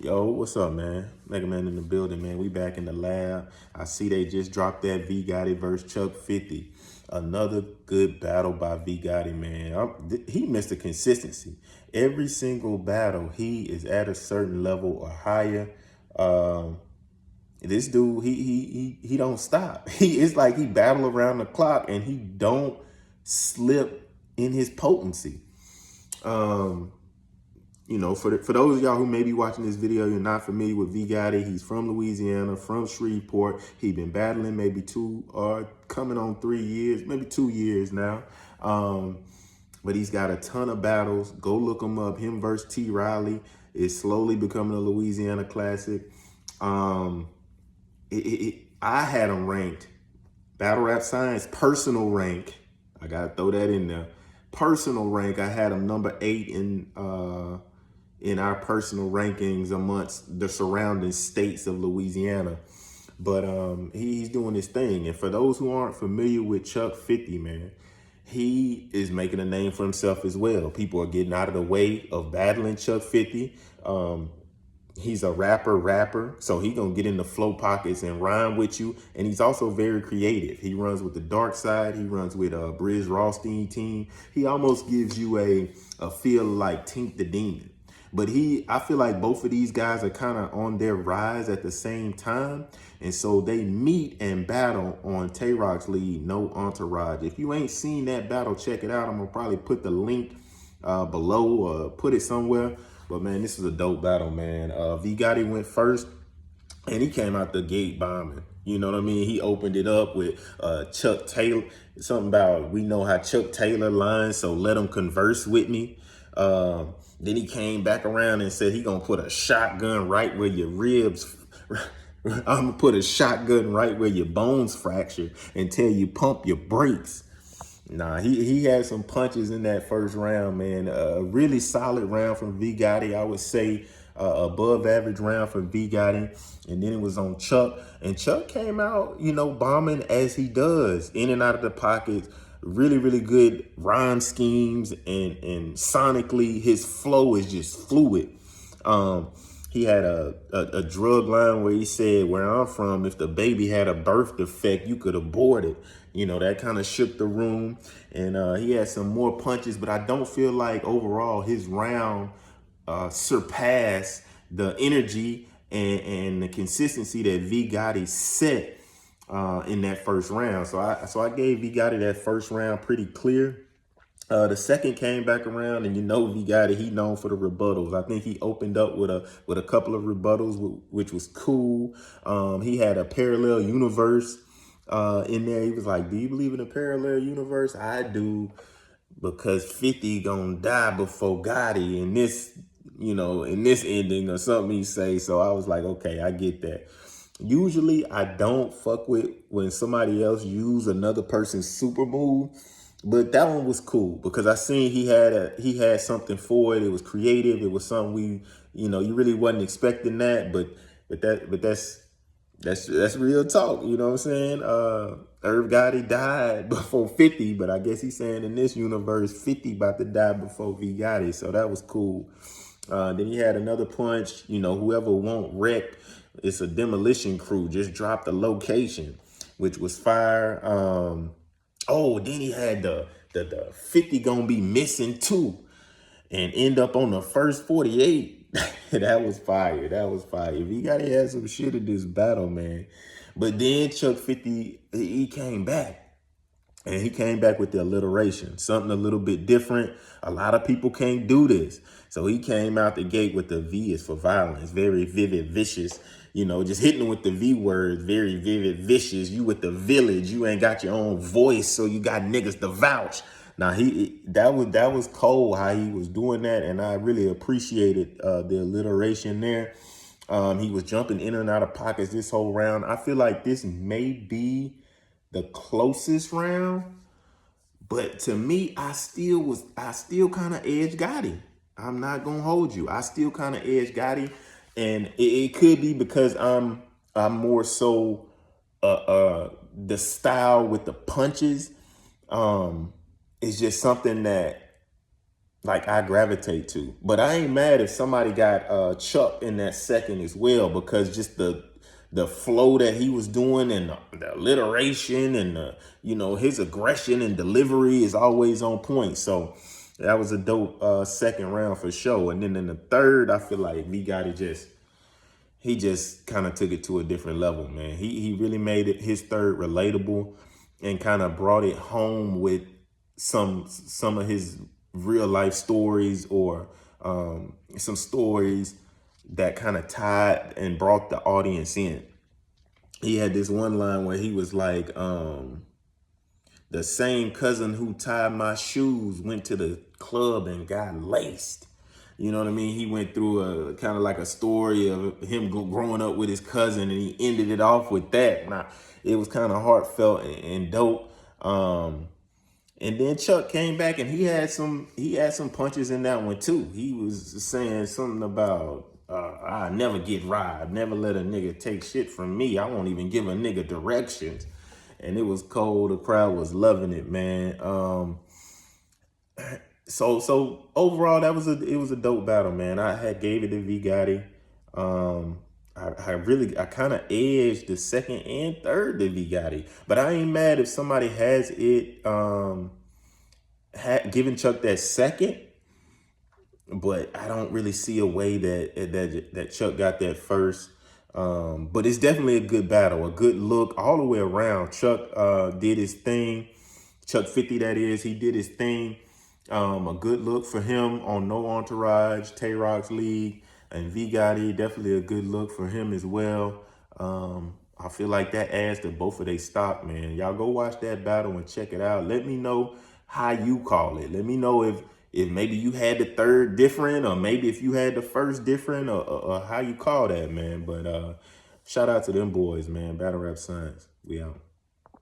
Yo, what's up, man? Mega Man in the building, man. We back in the lab. I see they just dropped that V Gotti versus Chuck 50. Another good battle by V Gotti, man. He missed the consistency. Every single battle, he is at a certain level or higher. Um, this dude, he don't stop. It's like he battle around the clock and he don't slip in his potency. Um, for those of y'all who may be watching this video, you're not familiar with V Gotti. He's from Louisiana, from Shreveport. He been battling maybe coming on 3 years, maybe 2 years now. But he's got a ton of battles. Go look him up. Him versus T. Riley is slowly becoming a Louisiana classic. Um, I had him ranked. Battle Rap Science personal rank. I gotta throw that in there. Personal rank. I had him number 8 in our personal rankings amongst the surrounding states of Louisiana. But he's doing his thing. And for those who aren't familiar with Chuck 50, man, he is making a name for himself as well. People are getting out of the way of battling Chuck 50. He's a rapper, so he gonna get in the flow pockets and rhyme with you. And he's also very creative. He runs with the dark side. He runs with Briz Rothstein team. He almost gives you a feel like Tink the Demon. But I feel like both of these guys are kind of on their rise at the same time. And so they meet and battle on Tay Rock's lead, No Entourage. If you ain't seen that battle, check it out. I'm gonna probably put the link below or put it somewhere. But man, this is a dope battle, man. V Gotti went first and he came out the gate bombing. You know what I mean? He opened it up with Chuck Taylor. Something about, we know how Chuck Taylor lines, so let him converse with me. Then he came back around and said he gonna put a shotgun right where your ribs, I'm gonna put a shotgun right where your bones fracture and tell you pump your brakes. Nah, he had some punches in that first round, man. A really solid round from V Gotti. I would say above average round for V Gotti. And then it was on Chuck. And Chuck came out, bombing as he does, in and out of the pockets. Really, really good rhyme schemes. And sonically, his flow is just fluid. He had a drug line where he said, where I'm from, if the baby had a birth defect, you could abort it. That kind of shook the room. And he had some more punches, but I don't feel like overall his round surpassed the energy and the consistency that V Gotti set in that first round. So I gave V Gotti that first round pretty clear. The second came back around, and V Gotti, he known for the rebuttals. I think he opened up with a couple of rebuttals, which was cool. He had a parallel universe in there. He was like, "Do you believe in a parallel universe?" I do, because 50 gonna die before Gotti in this, in this ending or something he say. So I was like, okay, I get that. Usually I don't fuck with when somebody else use another person's super move. But that one was cool because I seen he had something for it. It was creative. It was something you really wasn't expecting that, but that's real talk. You know what I'm saying? Irv Gotti died before 50, but I guess he's saying in this universe 50 about to die before V Gotti. So that was cool. Then he had another punch. Whoever won't wreck, it's a demolition crew. Just dropped the location, which was fire. Oh, then he had the 50 gonna be missing too and end up on the first 48. That was fire. That was fire. V Gotti had some shit in this battle, man. But then Chuck 50, he came back. And he came back with the alliteration, something a little bit different. A lot of people can't do this. So he came out the gate with the V is for violence, very vivid, vicious, just hitting with the V word, very vivid, vicious. You with the village, you ain't got your own voice, so you got niggas to vouch. Now that was cold how he was doing that, and I really appreciated the alliteration there. He was jumping in and out of pockets this whole round. I feel like this may be the closest round, but to me, I still kind of edge Gotti. I'm not gonna hold you. I still kind of edge Gotti, and it could be because I'm more so the style with the punches is just something that like I gravitate to. But I ain't mad if somebody got Chuck in that second as well, because just the flow that he was doing, and the alliteration, and his aggression and delivery is always on point. So that was a dope second round for sure. And then in the third, I feel like V Gotti just kind of took it to a different level, man. He really made it his third relatable, and kind of brought it home with some of his real life stories, or some stories that kind of tied and brought the audience in. He had this one line where he was like, the same cousin who tied my shoes went to the club and got laced. You know what I mean? He went through a kind of like a story of him growing up with his cousin, and he ended it off with that. Now, it was kind of heartfelt and dope. And then Chuck came back, and he had some punches in that one too. He was saying something about I never get robbed, never let a nigga take shit from me. I won't even give a nigga directions. And it was cold. The crowd was loving it, man. So overall, it was a dope battle, man. I gave it to V Gotti. I kind of edged the second and third to V Gotti, but I ain't mad if somebody has it given Chuck that second. But I don't really see a way that Chuck got that first. But it's definitely a good battle, a good look all the way around. Chuck did his thing. Chuck 50, that is, he did his thing. A good look for him on No Entourage, Tay Rock's League, and V Gotti, definitely a good look for him as well. I feel like that adds to both of their stock, man. Y'all go watch that battle and check it out. Let me know how you call it. Let me know if maybe you had the third different, or maybe if you had the first different, or how you call that, man. But shout out to them boys, man. Battle Rap Science. We out.